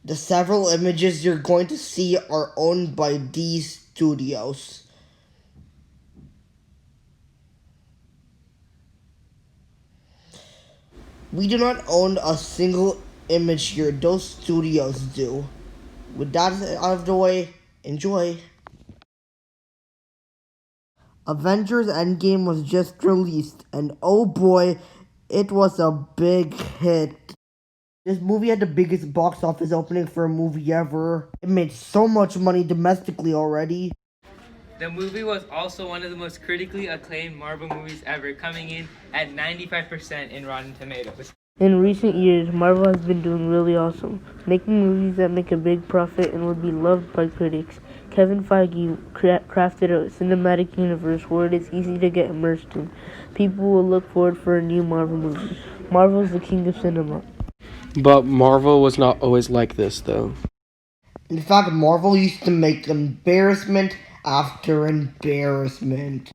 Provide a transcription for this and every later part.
The several images you're going to see are owned by these studios. We do not own a single image here, those studios do. With that out of the way, enjoy. Avengers Endgame was just released, and oh boy, it was a big hit. This movie had the biggest box office opening for a movie ever. It made so much money domestically already. The movie was also one of the most critically acclaimed Marvel movies ever, coming in at 95% in Rotten Tomatoes. In recent years, Marvel has been doing really awesome, making movies that make a big profit and would be loved by critics. Kevin Feige crafted a cinematic universe where it is easy to get immersed in. People will look forward for a new Marvel movie. Marvel is the king of cinema. But Marvel was not always like this, though. In fact, Marvel used to make embarrassment after embarrassment.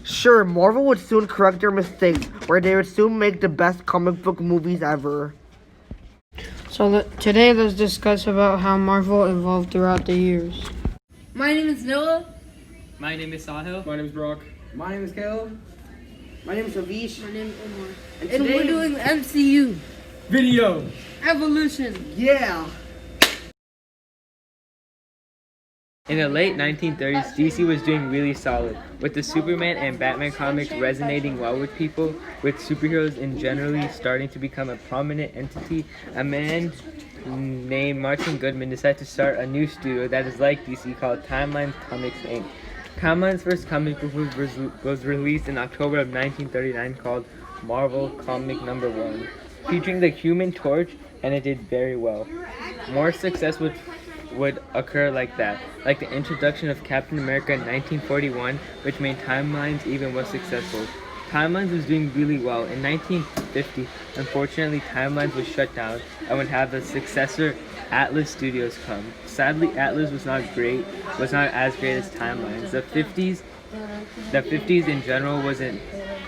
Sure, Marvel would soon correct their mistakes, where they would soon make the best comic book movies ever. So today let's discuss about how Marvel evolved throughout the years. My name is Noah. My name is Sahil. My name is Brock. My name is Caleb. My name is Avish. My name is Omar. And And we're doing MCU. Video! Evolution. Yeah! In the late 1930s, DC was doing really solid, with the Superman and Batman comics resonating well with people, with superheroes in generally starting to become a prominent entity. A man named Martin Goodman decided to start a new studio that is like DC called Timeline Comics Inc. Timeline's first comic book was released in October of 1939 called Marvel Comic Number 1, featuring the Human Torch, and it did very well. More success would occur like that, like the introduction of Captain America in 1941, which made Timelines even more successful. Timelines was doing really well. In 1950, unfortunately, Timelines was shut down and would have the successor Atlas Studios come. Sadly, Atlas was not as great as Timelines. The 50s in general was an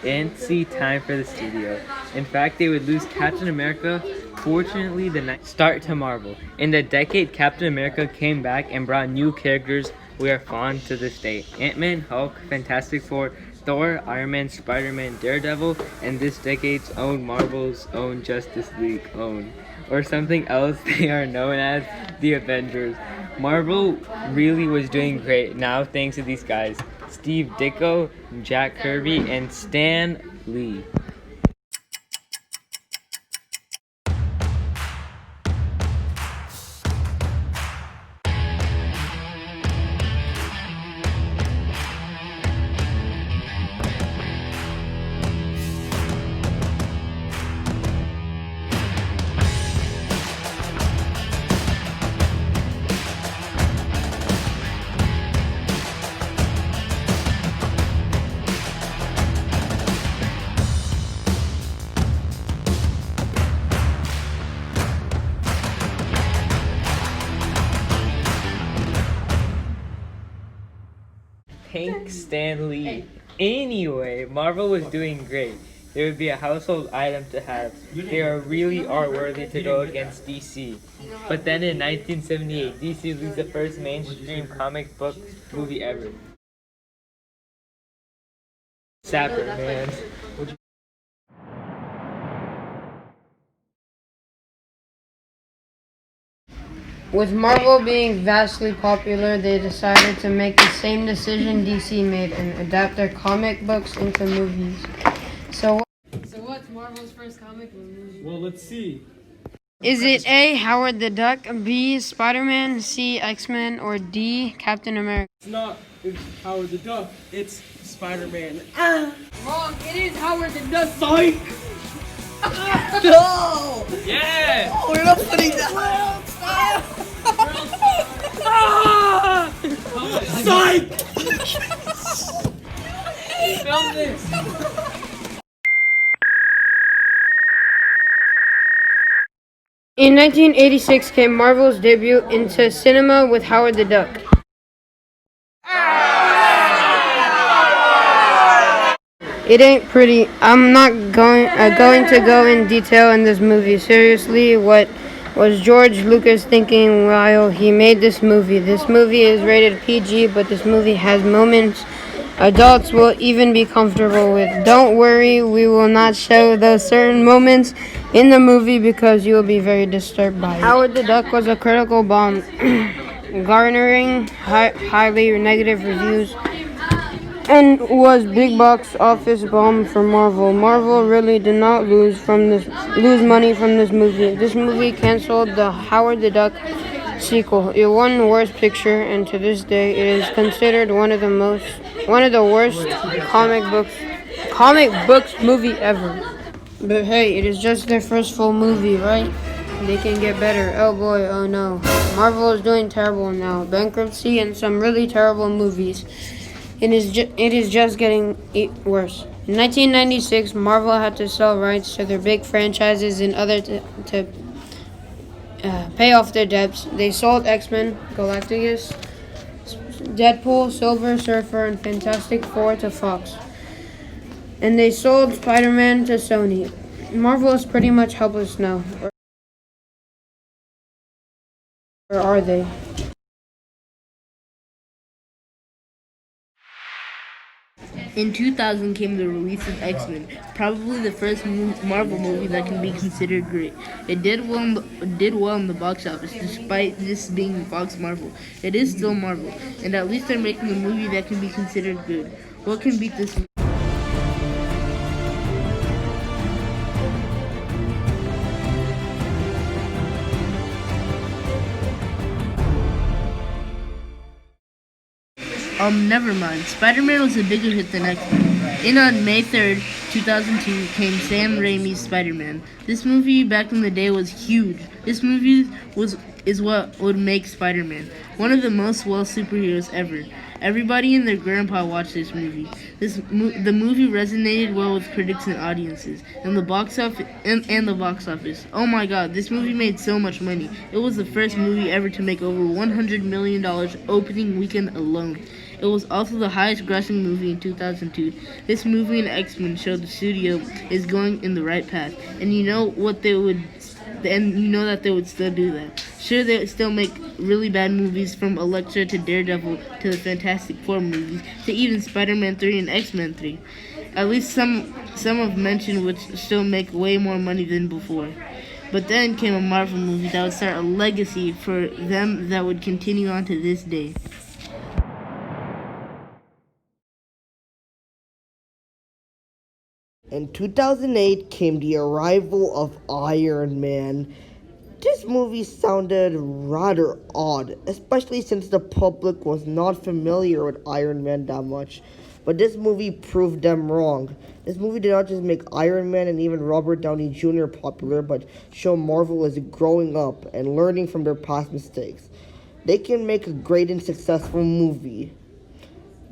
antsy time for the studio. In fact, they would lose Captain America. Fortunately, the start to Marvel. In the decade, Captain America came back and brought new characters we are fond to this day. Ant-Man, Hulk, Fantastic Four, Thor, Iron Man, Spider-Man, Daredevil, and this decade's own Marvel's own Justice League own. Or something else, they are known as the Avengers. Marvel really was doing great now thanks to these guys. Steve Ditko, Jack Kirby, and Stan Lee. Thanks, Stan Lee. Anyway, Marvel was doing great. They would be a household item to have. They really are worthy to go against DC. But then in 1978, DC released the first mainstream comic book movie ever. Sapper, man. With Marvel being vastly popular, they decided to make the same decision DC made and adapt their comic books into movies. So what's Marvel's first comic book movie? Well, let's see. is it A, Howard the Duck, B, Spider-Man, C, X-Men, or D, Captain America? It's Howard the Duck. It's Spider-Man. Wrong. It is Howard the Duck. Psych! No! Yeah! Oh, we're not putting that! Psych! Film this! In 1986 came Marvel's debut into cinema with Howard the Duck. It ain't pretty. I'm not going to go in detail in this movie. Seriously, what was George Lucas thinking while he made this movie? This movie is rated PG, but this movie has moments adults will even be comfortable with. Don't worry, we will not show those certain moments in the movie because you will be very disturbed by it. Howard the Duck was a critical bomb, garnering highly negative reviews and was big box office bomb for Marvel. Marvel really did not lose money from this movie. This movie canceled the Howard the Duck sequel. It won Worst Picture, and to this day, it is considered one of the worst comic books movie ever. But hey, it is just their first full movie, right? They can get better. Oh boy, oh no. Marvel is doing terrible now. Bankruptcy and some really terrible movies. It is just getting worse. In 1996, Marvel had to sell rights to their big franchises in order to pay off their debts. They sold XMen, Galactus, Deadpool, Silver Surfer, and Fantastic Four to Fox. And they sold Spider-Man to Sony. Marvel is pretty much helpless now. Or are they? In 2000 came the release of X-Men, probably the first Marvel movie that can be considered great. It did well in the box office, despite this being Fox Marvel. It is still Marvel, and at least they're making a movie that can be considered good. What can beat this? Never mind. Spider-Man was a bigger hit than X-Men. On May 3rd, 2002, came Sam Raimi's Spider-Man. This movie back in the day was huge. This movie is what would make Spider-Man one of the most well superheroes ever. Everybody and their grandpa watched this movie. The movie resonated well with critics and audiences, and the box office. Oh my God, this movie made so much money. It was the first movie ever to make over $100 million opening weekend alone. It was also the highest-grossing movie in 2002. This movie and X-Men showed the studio is going in the right path, and you know that they would still do that. Sure, they would still make really bad movies, from Elektra to Daredevil to the Fantastic Four movies to even Spider-Man 3 and X-Men 3. At least some have mentioned would still make way more money than before. But then came a Marvel movie that would start a legacy for them that would continue on to this day. In 2008 came the arrival of Iron Man. This movie sounded rather odd, especially since the public was not familiar with Iron Man that much. But this movie proved them wrong. This movie did not just make Iron Man and even Robert Downey Jr. popular, but show Marvel is growing up and learning from their past mistakes. They can make a great and successful movie.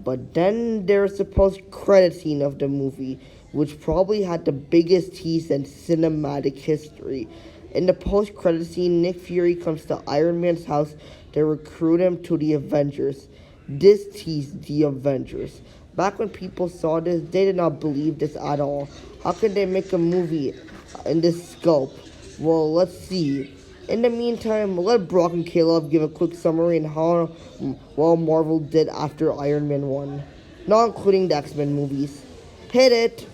But then there's the post-credit scene of the movie, which probably had the biggest tease in cinematic history. In the post-credit scene, Nick Fury comes to Iron Man's house to recruit him to the Avengers. This teased the Avengers. Back when people saw this, they did not believe this at all. How can they make a movie in this scope? Well, let's see. In the meantime, let Brock and Caleb give a quick summary on how well Marvel did after Iron Man 1, not including the X-Men movies. Hit it!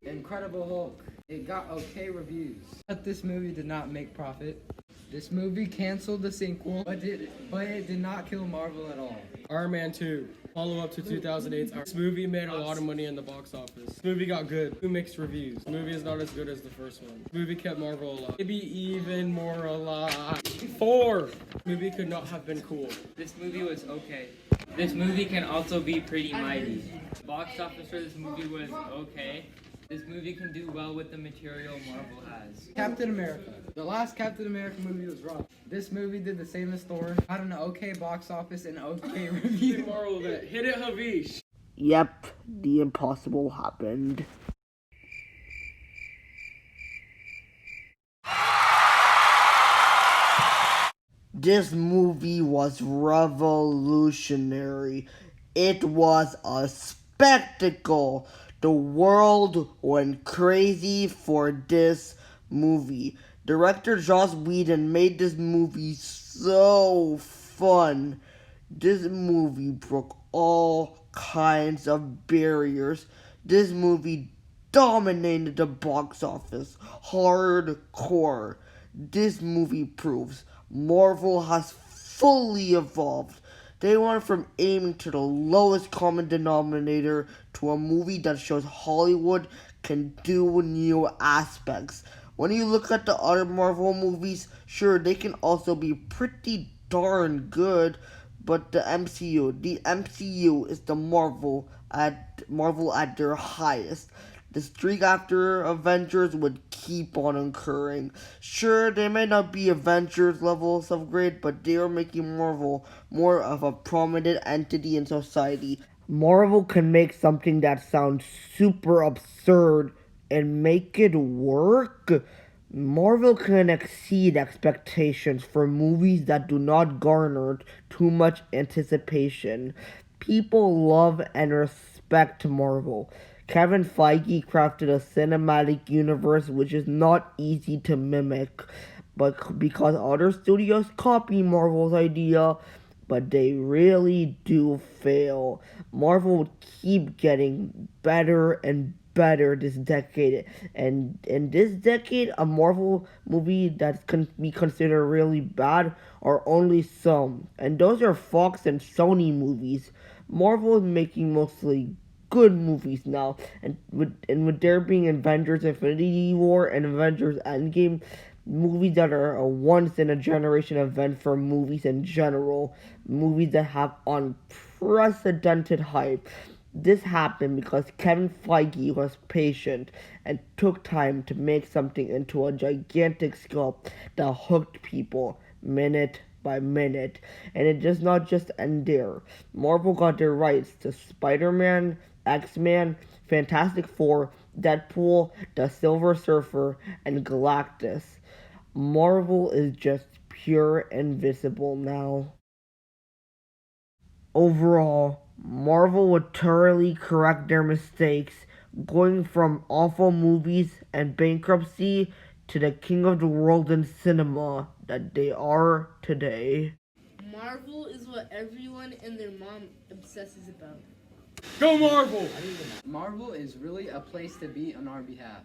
Incredible Hulk. It got okay reviews. But this movie did not make profit. This movie canceled the sequel, but it did not kill Marvel at all. Iron Man 2, follow-up to 2008's. This movie made a lot of money in the box office. This movie got good. Two mixed reviews. The movie is not as good as the first one. This movie kept Marvel alive. Maybe even more alive. 4. This movie could not have been cool. This movie was okay. This movie can also be pretty mighty. Box office for this movie was okay. This movie can do well with the material Marvel has. Captain America. The last Captain America movie was rough. This movie did the same as Thor. Had an okay box office and okay review. Moral of it. Hit it, Havish. Yep, the impossible happened. This movie was revolutionary. It was a spectacle. The world went crazy for this movie. Director Joss Whedon made this movie so fun. This movie broke all kinds of barriers. This movie dominated the box office hardcore. This movie proves Marvel has fully evolved. They went from aiming to the lowest common denominator to a movie that shows Hollywood can do new aspects. When you look at the other Marvel movies, sure, they can also be pretty darn good, but the MCU is the Marvel at their highest. The streak after Avengers would keep on occurring. Sure, they may not be Avengers levels of great, but they are making Marvel more of a prominent entity in society. Marvel can make something that sounds super absurd and make it work. Marvel can exceed expectations for movies that do not garner too much anticipation. People love and respect Marvel. Kevin Feige crafted a cinematic universe which is not easy to mimic, but because other studios copy Marvel's idea, but they really do fail. Marvel would keep getting better and better this decade, and in this decade, a Marvel movie that can be considered really bad are only some, and those are Fox and Sony movies. Marvel is making mostly good movies now, and with there being Avengers Infinity War and Avengers Endgame, movies that are a once in a generation event for movies in general, movies that have unprecedented hype. This happened because Kevin Feige was patient and took time to make something into a gigantic sculpt that hooked people minute by minute. And it does not just end there. Marvel got their rights to Spider-Man, X-Men, Fantastic Four, Deadpool, The Silver Surfer, and Galactus. Marvel is just pure and visible now. Overall, Marvel would thoroughly correct their mistakes, going from awful movies and bankruptcy to the king of the world in cinema that they are today. Marvel is what everyone and their mom obsesses about. Go Marvel! Marvel is really a place to be on our behalf.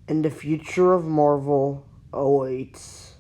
And the future of Marvel awaits.